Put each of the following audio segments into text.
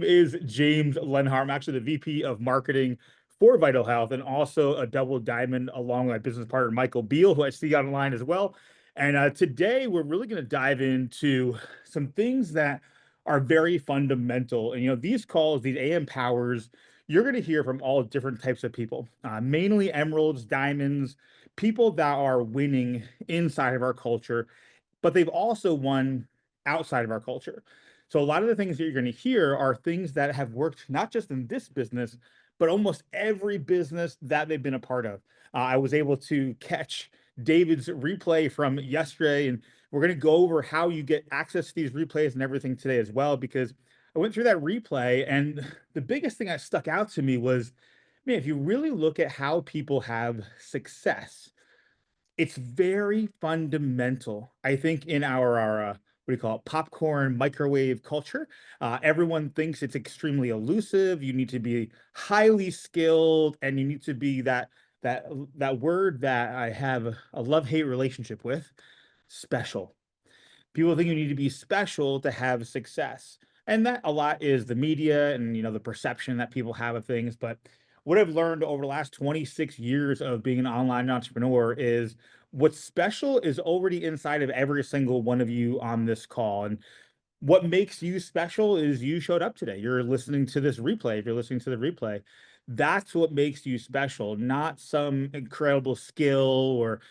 Is James Leonhardt. I'm actually the VP of marketing for Vital Health and also a double diamond along with my business partner, Michael Beal, who I see online as well. And today we're really going to dive into some things that are very fundamental. And, these calls, these AM powers, you're going to hear from all different types of people, mainly emeralds, diamonds, people that are winning inside of our culture, but they've also won outside of our culture. So a lot of the things that you're going to hear are things that have worked not just in this business, but almost every business that they've been a part of. I was able to catch David's replay from yesterday, and we're going to go over how you get access to these replays and everything today as well, because I went through that replay, and the biggest thing that stuck out to me was, man, if you really look at how people have success, it's very fundamental, I think, in our what do you call it, popcorn microwave culture. Everyone thinks it's extremely elusive. You need to be highly skilled, and you need to be that word that I have a love-hate relationship with, special. People think you need to be special to have success. And that a lot is the media and the perception that people have of things. But what I've learned over the last 26 years of being an online entrepreneur is what's special is already inside of every single one of you on this call. And what makes you special is you showed up today. You're listening to this replay. If you're listening to the replay, that's what makes you special, not some incredible skill or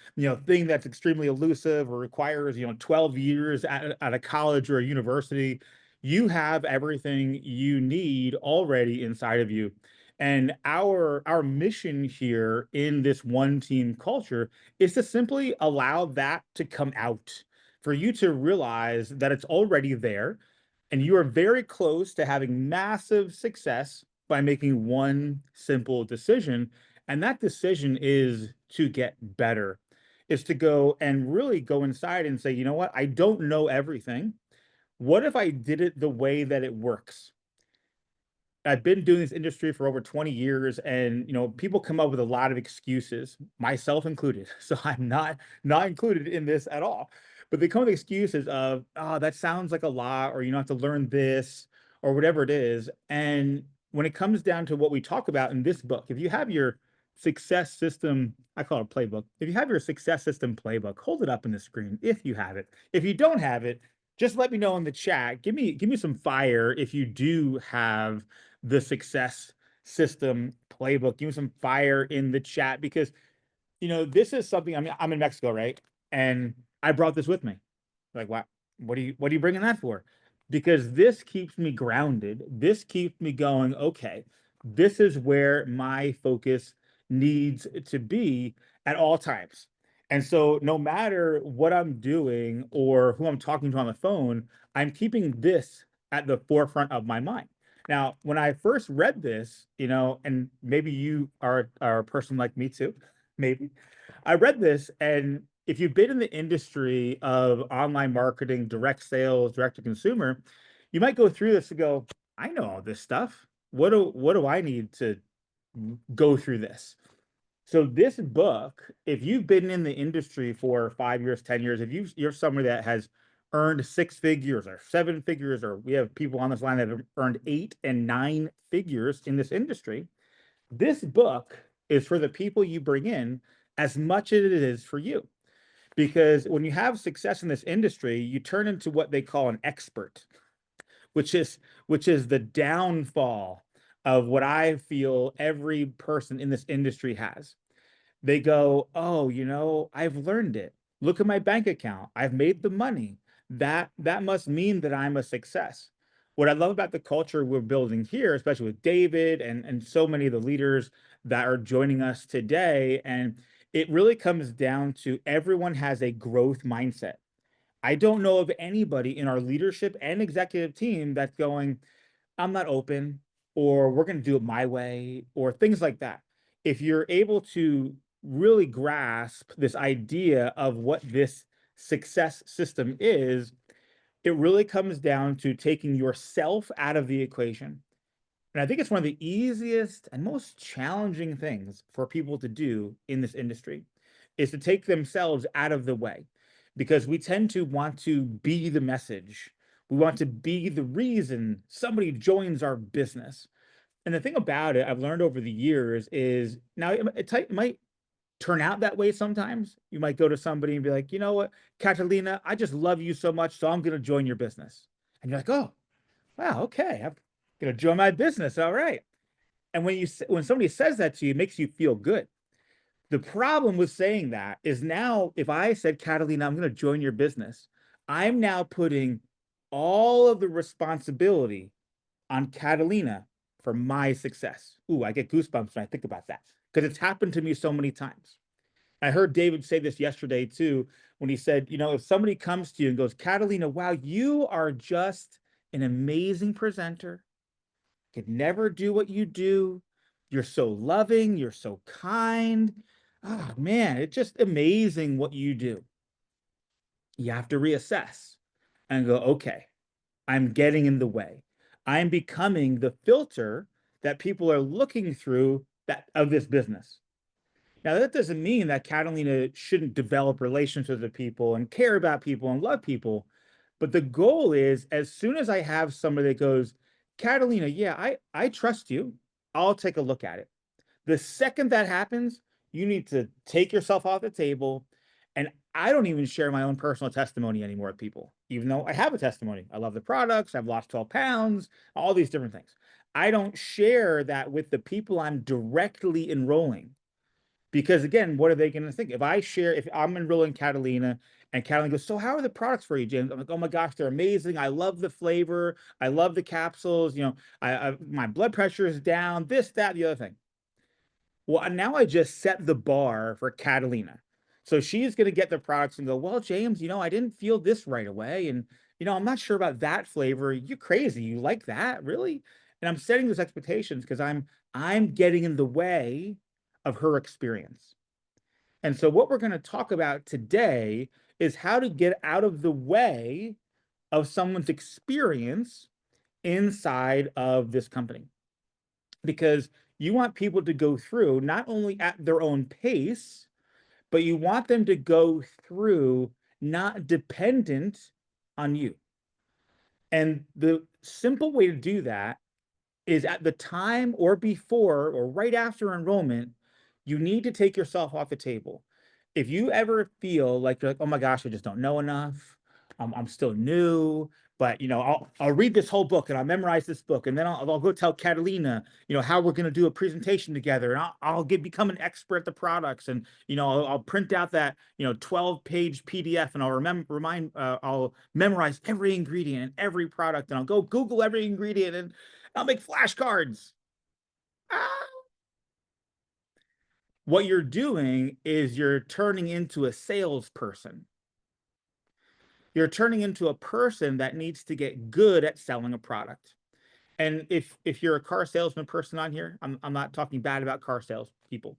thing that's extremely elusive or requires 12 years at a college or a university. You have everything you need already inside of you. And our mission here in this one team culture is to simply allow that to come out, for you to realize that it's already there, and you are very close to having massive success by making one simple decision. And that decision is to get better, is to go and really go inside and say, you know what? I don't know everything. What if I did it the way that it works? I've been doing this industry for over 20 years, and people come up with a lot of excuses, myself included. So I'm not included in this at all. But they come with excuses of, oh, that sounds like a lot, or have to learn this, or whatever it is. And when it comes down to what we talk about in this book, if you have your success system, I call it a playbook. If you have your success system playbook, hold it up in the screen if you have it. If you don't have it, just let me know in the chat. Give me some fire if you do have the success system playbook. Give me some fire in the chat, because this is something. I mean, I'm in Mexico, right? And I brought this with me. Like, what are you bringing that for? Because this keeps me grounded. This keeps me going, okay, this is where my focus needs to be at all times. And so no matter what I'm doing or who I'm talking to on the phone, I'm keeping this at the forefront of my mind. Now, when I first read this, and maybe you are a person like me too, maybe. I read this, and if you've been in the industry of online marketing, direct sales, direct to consumer, you might go through this and go, I know all this stuff. What do I need to go through this? So this book, if you've been in the industry for 5 years, 10 years, if you're somebody that has earned six figures or seven figures, or we have people on this line that have earned 8 and 9 figures in this industry, this book is for the people you bring in as much as it is for you. Because when you have success in this industry, you turn into what they call an expert, which is the downfall of what I feel every person in this industry has. They go, "Oh, I've learned it. Look at my bank account. I've made the money. That must mean that I'm a success." What I love about the culture we're building here, especially with David and so many of the leaders that are joining us today, and it really comes down to everyone has a growth mindset. I don't know of anybody in our leadership and executive team that's going, I'm not open, or we're going to do it my way, or things like that. If you're able to really grasp this idea of what this success system is, it really comes down to taking yourself out of the equation. And I think it's one of the easiest and most challenging things for people to do in this industry, is to take themselves out of the way, because we tend to want to be the message. We want to be the reason somebody joins our business. And the thing about it, I've learned over the years is now it might turn out that way sometimes. You might go to somebody and be like, you know what, Catalina, I just love you so much, so I'm going to join your business. And you're like, oh, wow, okay, I'm going to join my business. All right. And when somebody says that to you, it makes you feel good. The problem with saying that is now, if I said, Catalina, I'm going to join your business, I'm now putting all of the responsibility on Catalina for my success. Ooh, I get goosebumps when I think about that because it's happened to me so many times. I heard David say this yesterday too, when he said, if somebody comes to you and goes, Catalina, wow, you are just an amazing presenter, could never do what you do. You're so loving, you're so kind. Oh man, it's just amazing what you do. You have to reassess and go, okay, I'm getting in the way. I'm becoming the filter that people are looking through that of this business. Now, that doesn't mean that Catalina shouldn't develop relationships with people and care about people and love people. But the goal is, as soon as I have somebody that goes, Catalina, yeah, I trust you, I'll take a look at it. The second that happens, you need to take yourself off the table. And I don't even share my own personal testimony anymore with people, even though I have a testimony. I love the products, I've lost 12 pounds, all these different things. I don't share that with the people I'm directly enrolling. Because again, what are they going to think? If I'm enrolling Catalina and Catalina goes, so how are the products for you, James? I'm like, oh my gosh, they're amazing. I love the flavor. I love the capsules. My blood pressure is down, this, that, the other thing. Well, now I just set the bar for Catalina. So she's going to get the products and go, well, James, I didn't feel this right away. And, I'm not sure about that flavor. You're crazy. You like that? Really? And I'm setting those expectations because I'm getting in the way of her experience. And so what we're going to talk about today is how to get out of the way of someone's experience inside of this company. Because you want people to go through not only at their own pace, but you want them to go through not dependent on you. And the simple way to do that is at the time or before or right after enrollment, you need to take yourself off the table. If you ever feel like you're like, oh my gosh, I just don't know enough. I'm still new, but I'll read this whole book and I'll memorize this book, and then I'll go tell Catalina, how we're going to do a presentation together, and become an expert at the products, and I'll print out that 12-page PDF, and I'll memorize every ingredient and every product, and I'll go Google every ingredient, and I'll make flashcards. Ah. What you're doing is you're turning into a salesperson. You're turning into a person that needs to get good at selling a product. And if you're a car salesman person on here, I'm not talking bad about car sales people,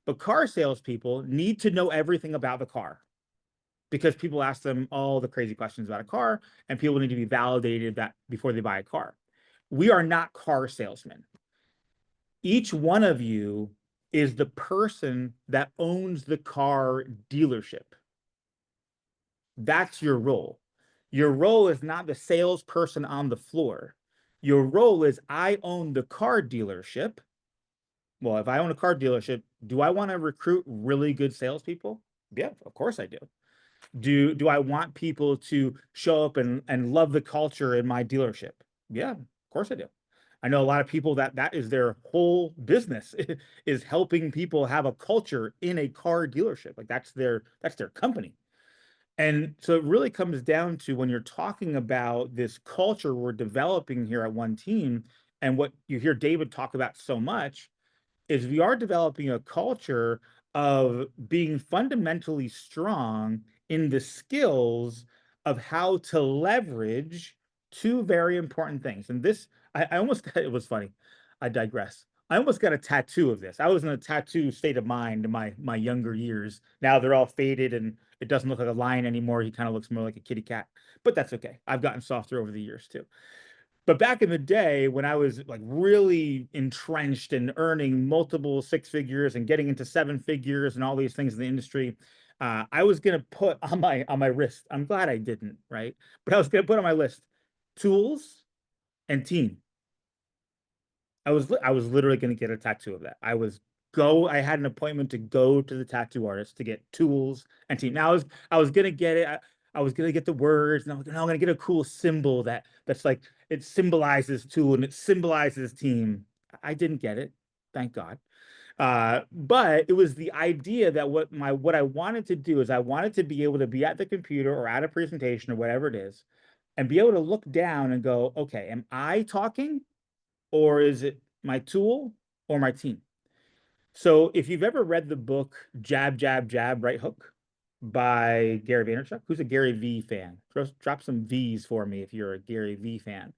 but car salespeople need to know everything about the car because people ask them all the crazy questions about a car, and people need to be validated that before they buy a car. We are not car salesmen. Each one of you is the person that owns the car dealership. That's your role. Your role is not the salesperson on the floor. Your role is, I own the car dealership. Well, if I own a car dealership, do I want to recruit really good salespeople? Yeah, of course I do. Do I want people to show up and love the culture in my dealership? Yeah, of course I do. I know a lot of people that is their whole business is helping people have a culture in a car dealership. Like that's their company. And so it really comes down to, when you're talking about this culture we're developing here at One Team, and what you hear David talk about so much, is we are developing a culture of being fundamentally strong in the skills of how to leverage two very important things. And this, I almost got, it was funny. I digress. I almost got a tattoo of this. I was in a tattoo state of mind in my younger years. Now they're all faded and it doesn't look like a lion anymore. He kind of looks more like a kitty cat, but that's okay. I've gotten softer over the years too. But back in the day, when I was like really entrenched and earning multiple six figures and getting into seven figures and all these things in the industry, I was gonna put on my wrist. I'm glad I didn't, right? But I was gonna put on my list, tools, and team. I was literally going to get a tattoo of that. I had an appointment to go to the tattoo artist to get tools and team. Now I was gonna get it. I was gonna get the words, and I was like, no, I'm gonna get a cool symbol that's like it symbolizes tool and it symbolizes team. I didn't get it, thank God. But it was the idea that what I wanted to do is I wanted to be able to be at the computer or at a presentation or whatever it is, and be able to look down and go, okay, am I talking, or is it my tool or my team? So if you've ever read the book Jab, Jab, Jab, Right Hook by Gary Vaynerchuk, who's a Gary V fan? Drop some V's for me if you're a Gary V fan.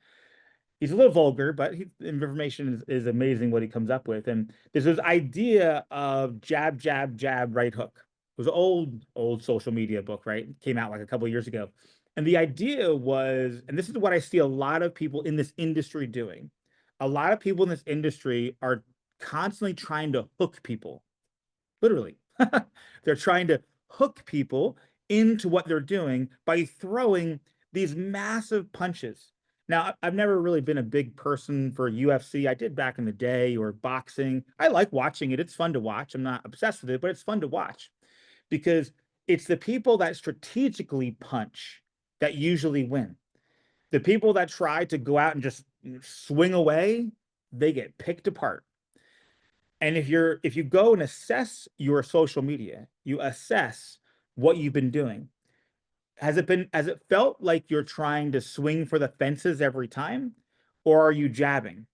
He's a little vulgar, but information is amazing what he comes up with. And there's this idea of jab, jab, jab, right hook. It was an old social media book, right? It came out like a couple of years ago. And the idea was, and this is what I see a lot of people in this industry doing. A lot of people in this industry are constantly trying to hook people, literally. They're trying to hook people into what they're doing by throwing these massive punches. Now, I've never really been a big person for UFC. I did back in the day, or boxing. I like watching it. It's fun to watch. I'm not obsessed with it, but it's fun to watch because it's the people that strategically punch that usually win. The people that try to go out and just swing away, they get picked apart. And if you go and assess your social media, you assess what you've been doing. Has it felt like you're trying to swing for the fences every time, or are you jabbing?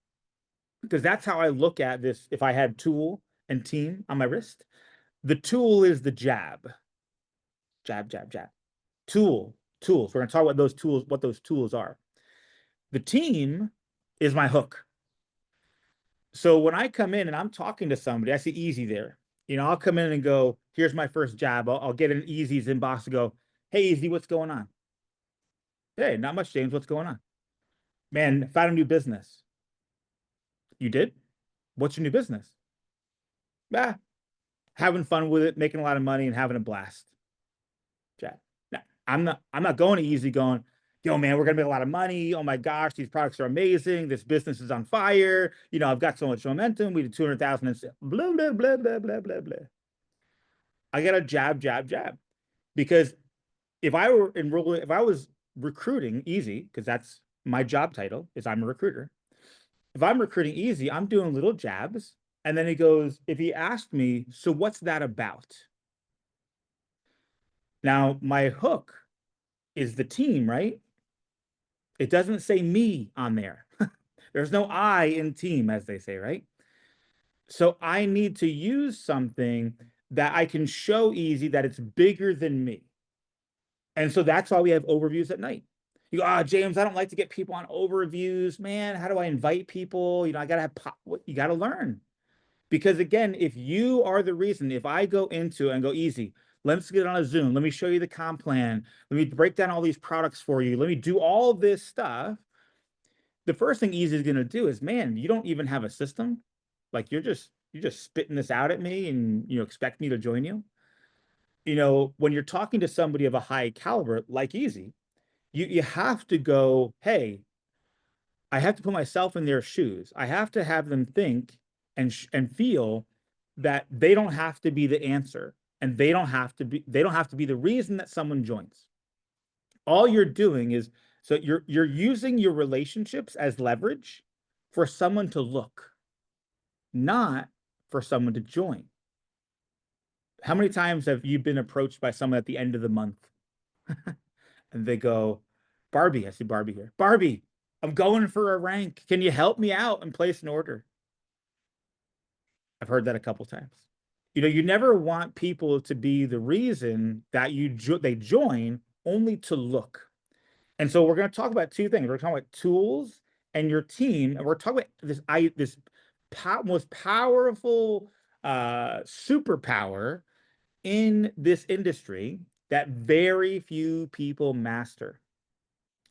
Because that's how I look at this. If I had tool and team on my wrist, the tool is the jab. Jab, jab, jab. Tools. We're going to talk about those tools, what those tools are. The team is my hook. So when I come in and I'm talking to somebody, I see Easy there. I'll come in and go, here's my first jab. I'll get an Easy's inbox to go, hey, Easy, what's going on? Hey, not much, James. What's going on? Man, found a new business. You did? What's your new business? Ah, having fun with it, making a lot of money and having a blast. Jab. Now, I'm not going to Easy going, yo, man, we're gonna make a lot of money. Oh my gosh, these products are amazing. This business is on fire. I've got so much momentum. We did 200,000 and blah, blah, blah, blah, blah, blah, blah. I got a jab, jab, jab. Because if I was recruiting Easy, because that's my job title, is I'm a recruiter. If I'm recruiting Easy, I'm doing little jabs. And then if he asked me, so what's that about? Now, my hook is the team, right? It doesn't say me on there. There's no I in team, as they say, right? So I need to use something that I can show Easy that it's bigger than me. And so that's why we have overviews at night. You go, James, I don't like to get people on overviews, man. How do I invite people? I gotta you gotta learn. Because again, if you are the reason, if I go into and go, Easy, let's get on a Zoom. Let me show you the comp plan. Let me break down all these products for you. Let me do all this stuff. The first thing Easy is going to do is, man, you don't even have a system. Like you're just spitting this out at me and expect me to join you. When you're talking to somebody of a high caliber like Easy, you have to go, hey, I have to put myself in their shoes. I have to have them think and feel that they don't have to be the answer, and they don't have to be the reason that someone joins. All you're doing is, so you're using your relationships as leverage for someone to look, not for someone to join. How many times have you been approached by someone at the end of the month and they go, Barbie, I see Barbie here. Barbie, I'm going for a rank. Can you help me out and place an order? I've heard that a couple times. You never want people to be the reason that they join only to look. And so we're going to talk about two things. We're talking about tools and your team, and we're talking about this most powerful superpower in this industry that very few people master.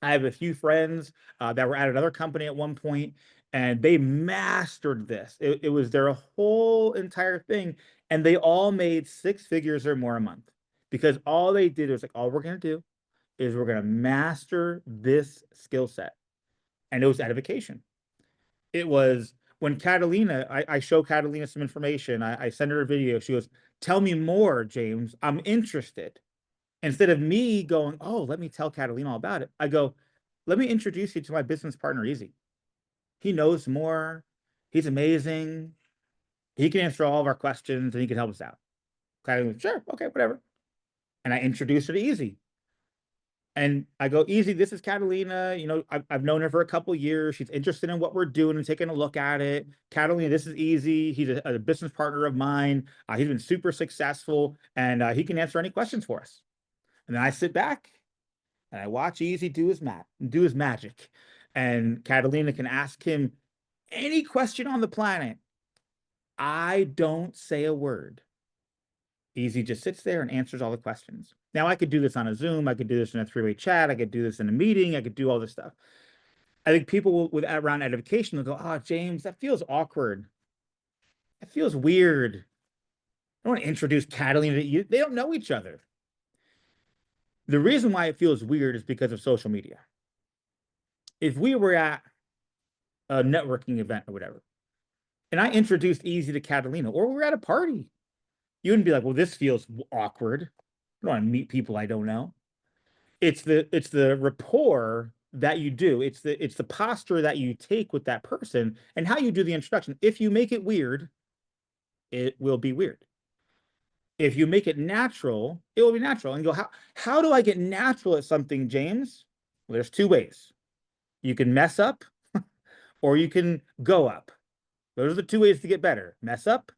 I have a few friends that were at another company at one point, and they mastered this. It was their whole entire thing, and they all made six figures or more a month because all they did was like, all we're going to do is we're going to master this skill set. And it was edification. It was when Catalina, I show Catalina some information. I send her a video. She goes, "Tell me more, James. I'm interested." Instead of me going, "Oh, let me tell Catalina all about it," I go, "Let me introduce you to my business partner, Easy. He knows more. He's amazing. He can answer all of our questions and he can help us out." Catalina goes, "Sure, okay, whatever." And I introduced her to Easy. And I go, "Easy, this is Catalina. I've known her for a couple years. She's interested in what we're doing and taking a look at it. Catalina, this is Easy. He's a business partner of mine. He's been super successful and he can answer any questions for us." And then I sit back and I watch Easy do his magic. And Catalina can ask him any question on the planet. I don't say a word. Easy just sits there and answers all the questions. Now, I could do this on a Zoom. I could do this in a three-way chat. I could do this in a meeting. I could do all this stuff. I think people with around edification will go, "Oh, James, that feels awkward. That feels weird. I don't want to introduce Catalina to you. They don't know each other." The reason why it feels weird is because of social media. If we were at a networking event or whatever, and I introduced Easy to Catalina, or we're at a party, you wouldn't be like, "Well, this feels awkward. I don't want to meet people I don't know." It's the rapport that you do. It's the posture that you take with that person and how you do the introduction. If you make it weird, it will be weird. If you make it natural, it will be natural. And you go, how do I get natural at something, James? Well, there's two ways. You can mess up or you can go up. Those are the two ways to get better: mess up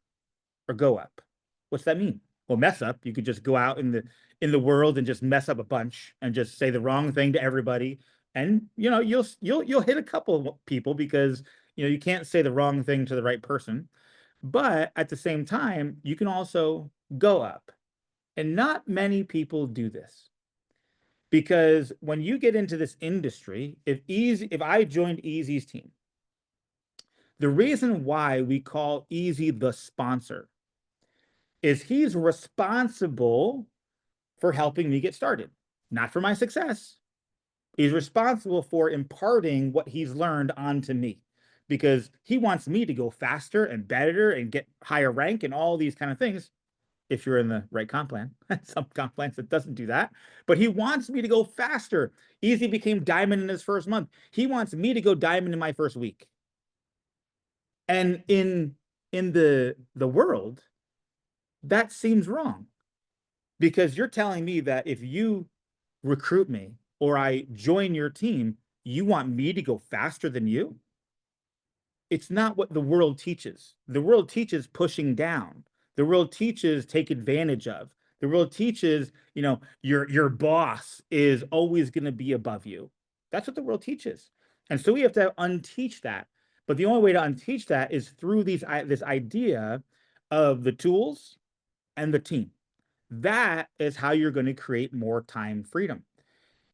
or go up. What's that mean? Well, mess up, you could just go out in the world and just mess up a bunch and just say the wrong thing to everybody. And you'll hit a couple of people because you can't say the wrong thing to the right person. But at the same time, you can also go up. And not many people do this. Because when you get into this industry, if I joined Easy's team, the reason why we call Easy the sponsor is he's responsible for helping me get started, not for my success. He's responsible for imparting what he's learned onto me because he wants me to go faster and better and get higher rank and all these kind of things. If you're in the right comp plan, some comp plans that doesn't do that, but he wants me to go faster. Easy became diamond in his first month. He wants me to go diamond in my first week. And in the world, that seems wrong because you're telling me that if you recruit me or I join your team, you want me to go faster than you? It's not what the world teaches. The world teaches pushing down. The world teaches take advantage of. The world teaches, your boss is always going to be above you. That's what the world teaches. And so we have to unteach that. But the only way to unteach that is through this idea of the tools and the team. That is how you're going to create more time freedom.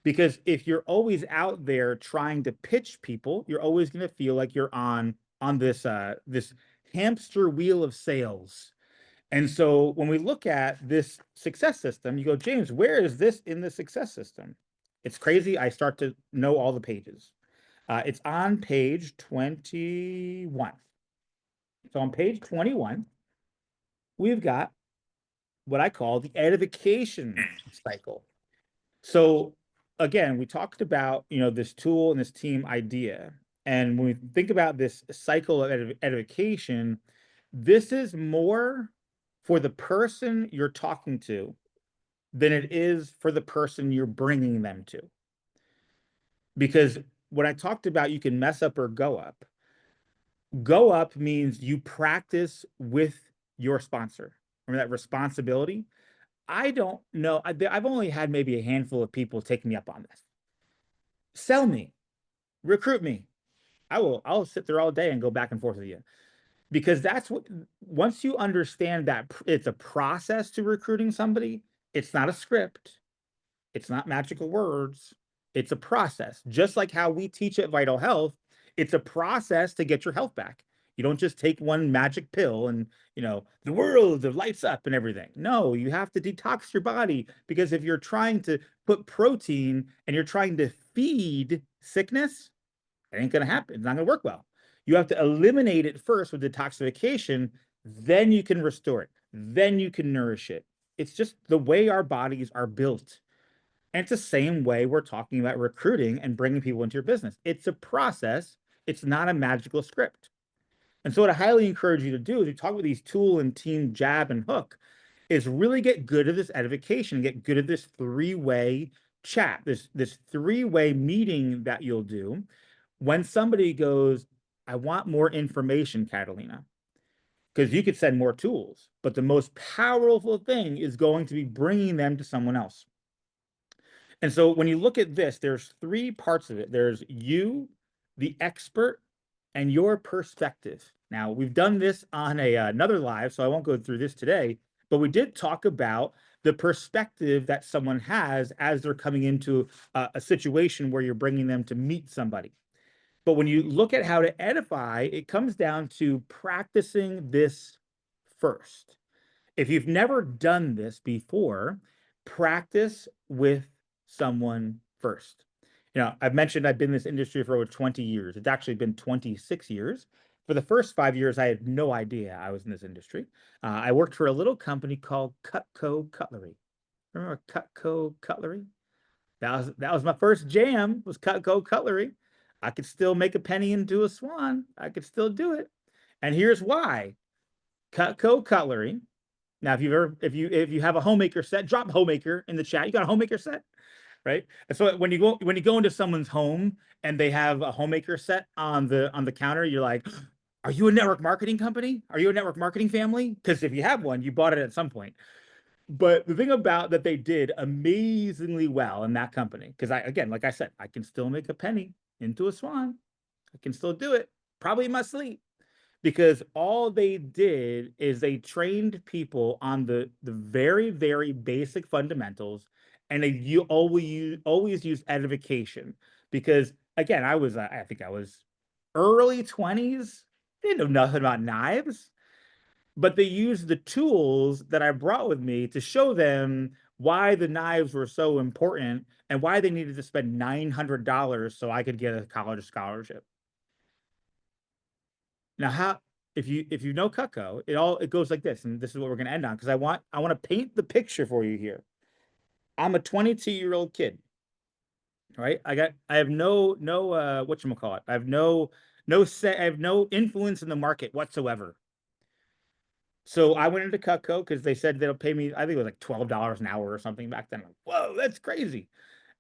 Because if you're always out there trying to pitch people, you're always going to feel like you're on this hamster wheel of sales. And so when we look at this success system, you go, "James, where is this in the success system?" It's crazy. I start to know all the pages. It's on page 21. So on page 21, we've got what I call the edification cycle. So again, we talked about, this tool and this team idea. And when we think about this cycle of edification, this is more for the person you're talking to than it is for the person you're bringing them to. Because when I talked about you can mess up or go up means you practice with your sponsor. Remember that responsibility? I don't know. I've only had maybe a handful of people take me up on this. Sell me, recruit me. I'll sit there all day and go back and forth with you. Because that's what, once you understand that it's a process to recruiting somebody, it's not a script. It's not magical words. It's a process. Just like how we teach at Vital Health, it's a process to get your health back. You don't just take one magic pill and, the world lights up and everything. No, you have to detox your body because if you're trying to put protein and you're trying to feed sickness, It ain't going to happen. It's not going to work well. You have to eliminate it first with detoxification, then you can restore it. Then you can nourish it. It's just the way our bodies are built. And it's the same way we're talking about recruiting and bringing people into your business. It's a process. It's not a magical script. And so what I highly encourage you to do is you talk with these tool and team jab and hook is really get good at this edification, get good at this three-way chat, this three-way meeting that you'll do when somebody goes, I want more information, Catalina, because you could send more tools, but the most powerful thing is going to be bringing them to someone else. And so when you look at this, there's three parts of it. There's you, the expert, and your perspective. Now, we've done this on another live, so I won't go through this today, but we did talk about the perspective that someone has as they're coming into a situation where you're bringing them to meet somebody. But when you look at how to edify, it comes down to practicing this first. If you've never done this before, practice with someone first. I've mentioned I've been in this industry for over 20 years. It's actually been 26 years. For the first 5 years, I had no idea I was in this industry. I worked for a little company called Cutco Cutlery. Remember Cutco Cutlery? That was my first jam, was Cutco Cutlery. I could still make a penny into a swan. I could still do it. And here's why. Cutco Cutlery. Now, if you have a homemaker set, drop homemaker in the chat. You got a homemaker set? Right? And so when you go into someone's home and they have a homemaker set on the counter, you're like, are you a network marketing company? Are you a network marketing family? Because if you have one, you bought it at some point. But the thing about that they did amazingly well in that company, because again, like I said, I can still make a penny into a swan. I can still do it, probably in my sleep. Because all they did is they trained people on the very, very basic fundamentals, and they always use edification. Because again, I think I was early 20s, didn't know nothing about knives, but they used the tools that I brought with me to show them why the knives were so important and why they needed to spend $900 so I could get a college scholarship. Now, if you know Cutco, it goes like this, and this is what we're going to end on, because I want to paint the picture for you here. I'm a 22-year-old kid, right? I have no whatchamacallit. I have I have no influence in the market whatsoever. So I went into Cutco because they said they'll pay me, I think it was like $12 an hour or something back then. I'm like, whoa, that's crazy.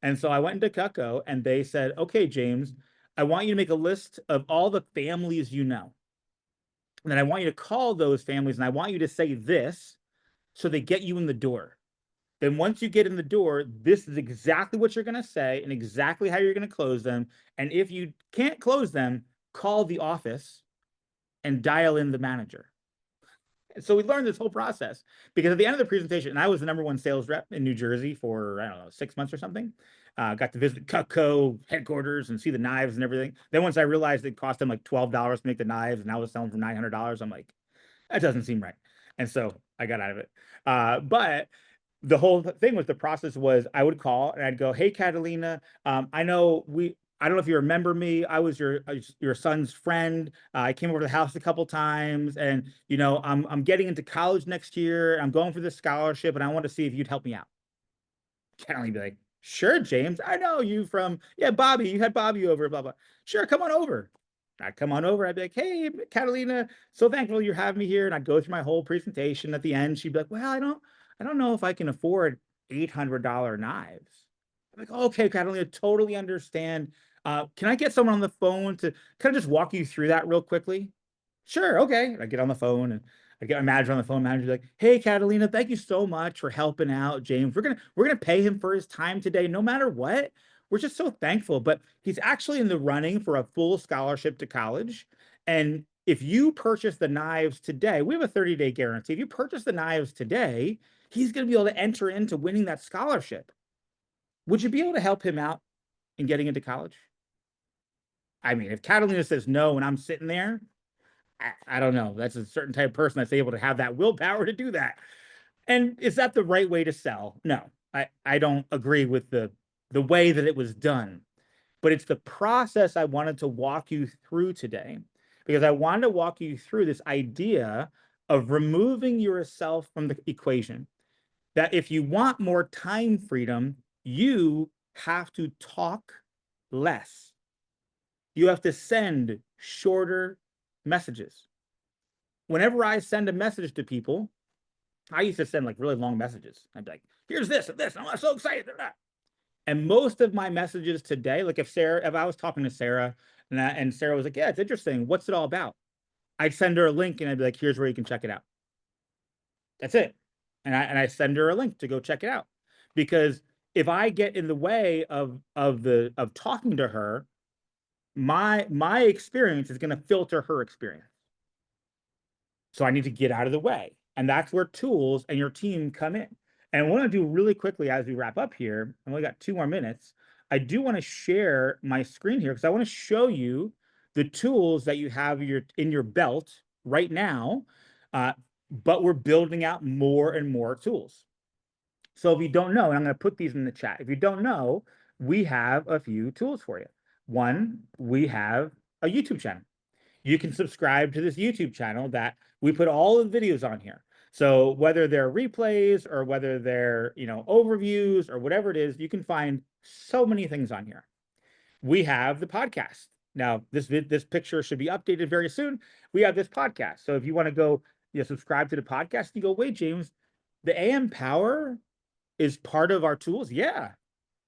And so I went into Cutco and they said, okay, James, I want you to make a list of all the families you know. And then I want you to call those families and I want you to say this so they get you in the door. Then once you get in the door, this is exactly what you're going to say and exactly how you're going to close them. And if you can't close them, call the office and dial in the manager. So we learned this whole process because at the end of the presentation, and I was the #1 sales rep in New Jersey for, I don't know, 6 months or something. Got to visit Cutco headquarters and see the knives and everything. Then once I realized it cost them like $12 to make the knives and I was selling for $900, I'm like, that doesn't seem right. And so I got out of it. But the whole thing with the process was I would call and I'd go, hey, Catalina, I don't know if you remember me. I was your son's friend. I came over to the house a couple times, and I'm getting into college next year. I'm going for this scholarship, and I want to see if you'd help me out. Catalina would be like, sure, James. I know you from Bobby. You had Bobby over, blah blah. Sure, come on over. I'd come on over. I'd be like, hey, Catalina, so thankful you're having me here. And I'd go through my whole presentation. At the end, she'd be like, well, I don't know if I can afford $800 knives. I'm like, okay, Catalina, totally understand. Can I get someone on the phone to kind of just walk you through that real quickly? Sure, okay. I get on the phone and I get my manager on the phone. Manager's like, hey, Catalina, thank you so much for helping out James. We're gonna pay him for his time today, no matter what. We're just so thankful. But he's actually in the running for a full scholarship to college. And if you purchase the knives today, we have a 30-day guarantee. If you purchase the knives today, he's gonna be able to enter into winning that scholarship. Would you be able to help him out in getting into college? I mean, if Catalina says no and I'm sitting there, I don't know. That's a certain type of person that's able to have that willpower to do that. And is that the right way to sell? No, I don't agree with the way that it was done. but it's the process I wanted to walk you through today, because I wanted to walk you through this idea of removing yourself from the equation. That if you want more time freedom, you have to talk less. You have to send shorter messages. Whenever I send a message to people, I used to send like really long messages. I'd be like, here's this and this, and I'm so excited. And most of my messages today, like if I was talking to Sarah and Sarah was like, yeah, it's interesting. What's it all about? I'd send her a link and I'd be like, here's where you can check it out. That's it. And I send her a link to go check it out. Because if I get in the way of talking to her, my experience is going to filter her experience. So I need to get out of the way. And that's where tools and your team come in. And what I want to do really quickly as we wrap up here, I only got 2 more minutes. I do want to share my screen here because I want to show you the tools that you have in your belt right now. But we're building out more and more tools. So if you don't know, and I'm going to put these in the chat, if you don't know, we have a few tools for you. One, we have a YouTube channel. You can subscribe to this YouTube channel that we put all the videos on here. So whether they're replays or whether they're, overviews or whatever it is, you can find so many things on here. We have the podcast. Now, this picture should be updated very soon. We have this podcast. So if you want to go subscribe to the podcast, you go, wait, James, the AM Power is part of our tools? Yeah.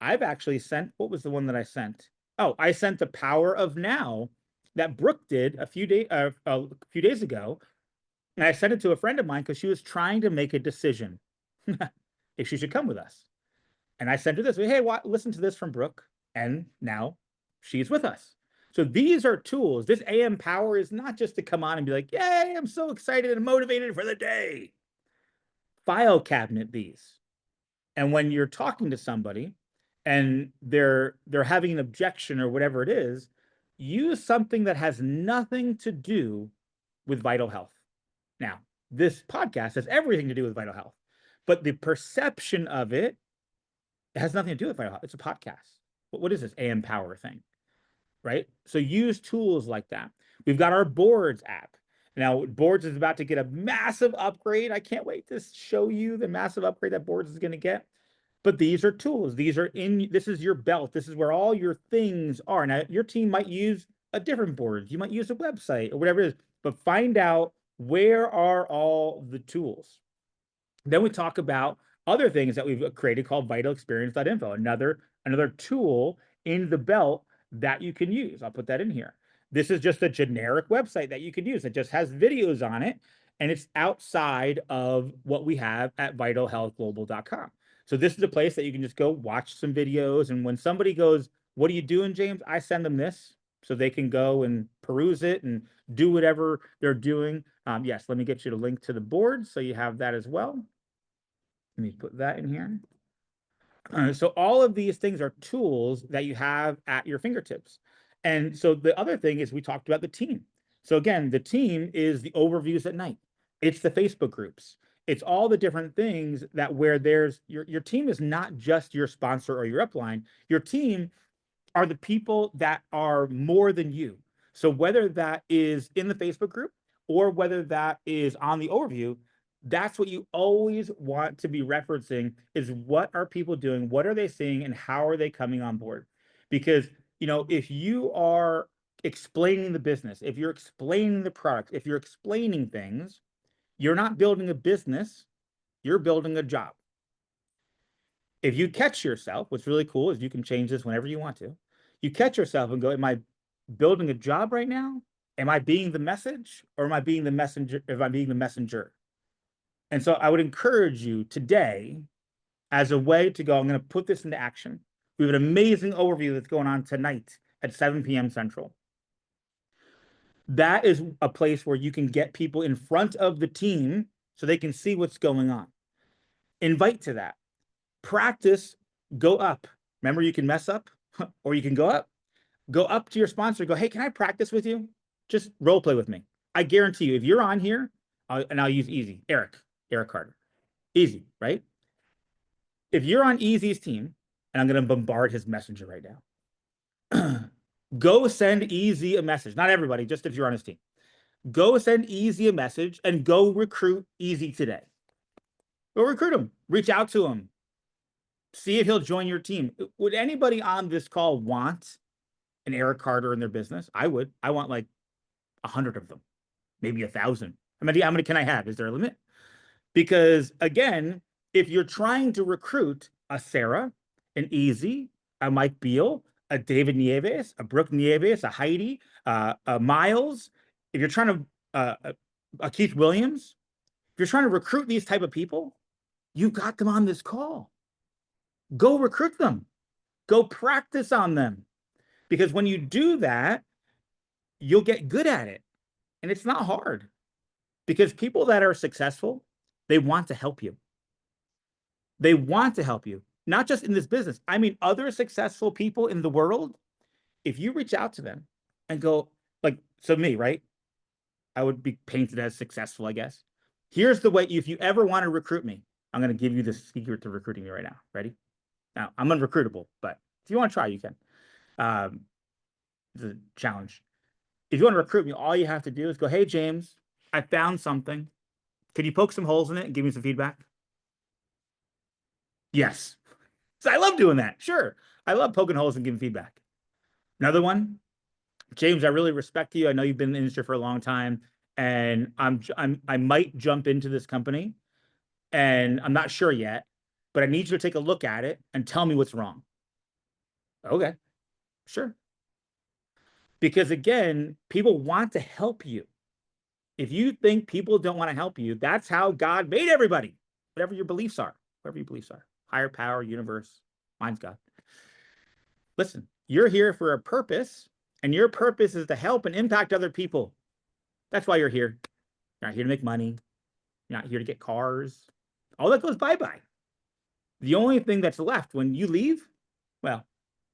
I've actually sent, what was the one that I sent? Oh, I sent the Power of Now that Brooke did a few days ago. And I sent it to a friend of mine because she was trying to make a decision if she should come with us. And I sent her this. Hey, listen to this from Brooke. And now she's with us. So these are tools. This AM Power is not just to come on and be like, yay, I'm so excited and motivated for the day. File cabinet these. And when you're talking to somebody and they're having an objection or whatever it is, use something that has nothing to do with vital health. Now, this podcast has everything to do with vital health, but the perception of it has nothing to do with vital health. It's a podcast. What is this AM Power thing? Right? So use tools like that. We've got our Boards app. Now, Boards is about to get a massive upgrade. I can't wait to show you the massive upgrade that Boards is going to get. But these are tools. This is your belt. This is where all your things are. Now, your team might use a different board. You might use a website or whatever it is, but find out where are all the tools. Then we talk about other things that we've created called vitalexperience.info, another tool in the belt that you can use. I'll put that in here. This is just a generic website that you can use. It just has videos on it, and it's outside of what we have at vitalhealthglobal.com. So this is a place that you can just go watch some videos. And when somebody goes, what are you doing, James? I send them this so they can go and peruse it and do whatever they're doing. Yes, let me get you the link to the board so you have that as well. Let me put that in here. So all of these things are tools that you have at your fingertips. And so the other thing is we talked about the team. So again, the team is the overviews at night. It's the Facebook groups. It's all the different things that where there's your team is not just your sponsor or your upline. Your team are the people that are more than you. So whether that is in the Facebook group or whether that is on the overview, that's what you always want to be referencing is what are people doing? What are they seeing? And how are they coming on board? Because, if you are explaining the business, if you're explaining the product, if you're explaining things, you're not building a business, you're building a job. If you catch yourself, what's really cool is you can change this whenever you want to. You catch yourself and go, am I building a job right now? Am I being the message or am I being the messenger? If I'm being the messenger. And so I would encourage you today as a way to go, I'm going to put this into action. We have an amazing overview that's going on tonight at 7 p.m. Central. That is a place where you can get people in front of the team so they can see what's going on. Invite to that. Practice, go up. Remember, you can mess up or you can go up. Go up to your sponsor, go, hey, can I practice with you? Just role play with me. I guarantee you, if you're on here, and I'll use Easy, Eric Carter. Easy, right? If you're on Easy's team, and I'm going to bombard his messenger right now. Go send Easy a message. Not everybody, just if you're on his team. Go send Easy a message and go recruit Easy today. Go recruit him. Reach out to him. See if he'll join your team. Would anybody on this call want an Eric Carter in their business? I would. I want like 100 of them, maybe 1,000. How many can I have? Is there a limit? Because again, if you're trying to recruit a Sarah, an Easy, a Mike Beal, a David Nieves, a Brooke Nieves, a Heidi, a Miles, if you're trying to, a Keith Williams, if you're trying to recruit these type of people, you got them on this call. Go recruit them. Go practice on them. Because when you do that, you'll get good at it. And it's not hard. Because people that are successful, they want to help you. They want to help you, not just in this business. I mean, other successful people in the world, if you reach out to them and go, like, so me, right? I would be painted as successful, I guess. Here's the way, if you ever want to recruit me, I'm going to give you the secret to recruiting me right now. Ready? Now, I'm unrecruitable, but if you want to try, you can. It's a challenge. If you want to recruit me, all you have to do is go, hey, James, I found something. Could you poke some holes in it and give me some feedback? Yes. So I love doing that. Sure. I love poking holes and giving feedback. Another one, James, I really respect you. I know you've been in the industry for a long time, and I might jump into this company, and I'm not sure yet, but I need you to take a look at it and tell me what's wrong. Okay, sure. Because again, people want to help you. If you think people don't want to help you, that's how God made everybody, whatever your beliefs are, whatever your beliefs are, higher power, universe, mine's God. Listen, you're here for a purpose, and your purpose is to help and impact other people. That's why you're here. You're not here to make money. You're not here to get cars. All that goes bye-bye. The only thing that's left when you leave, well,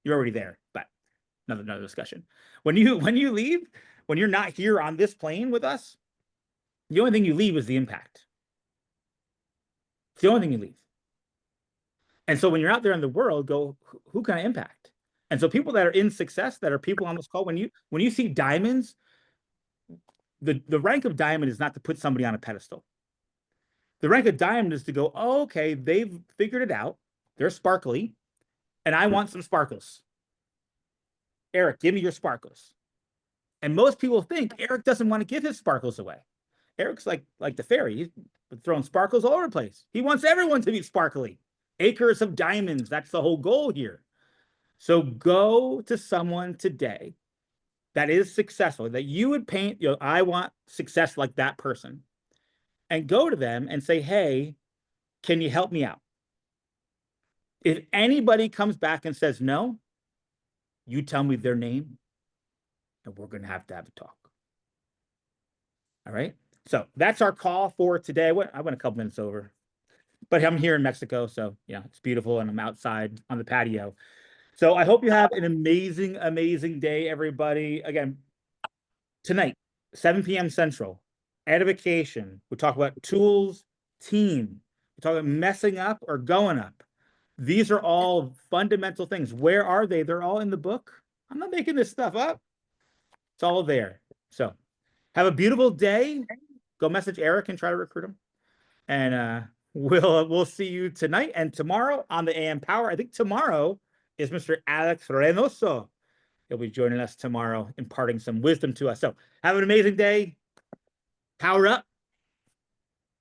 you're already there, but another discussion. When you leave, when you're not here on this plane with us, the only thing you leave is the impact. It's the only thing you leave. And so when you're out there in the world, go, who can I impact? And so people that are in success, that are people on this call, when you see diamonds, the rank of diamond is not to put somebody on a pedestal. The rank of diamond is to go, oh, okay, they've figured it out. They're sparkly, and I want some sparkles. Eric, give me your sparkles. And most people think Eric doesn't want to give his sparkles away. Eric's like the fairy. He's throwing sparkles all over the place. He wants everyone to be sparkly. Acres of diamonds. That's the whole goal here. So go to someone today that is successful, that you would paint, I want success like that person. And go to them and say, hey, can you help me out? If anybody comes back and says no, you tell me their name, and we're going to have a talk. All right? So that's our call for today. I went a couple minutes over, but I'm here in Mexico, so it's beautiful, and I'm outside on the patio. So I hope you have an amazing, amazing day, everybody. Again, tonight, 7 p.m. Central, edification. We talk about tools, team. We talk about messing up or going up. These are all fundamental things. Where are they? They're all in the book. I'm not making this stuff up. It's all there. So have a beautiful day. Go message Eric and try to recruit him. And we'll see you tonight and tomorrow on the AM Power. I think tomorrow is Mr. Alex Reynoso. He'll be joining us tomorrow, imparting some wisdom to us. So have an amazing day. Power up.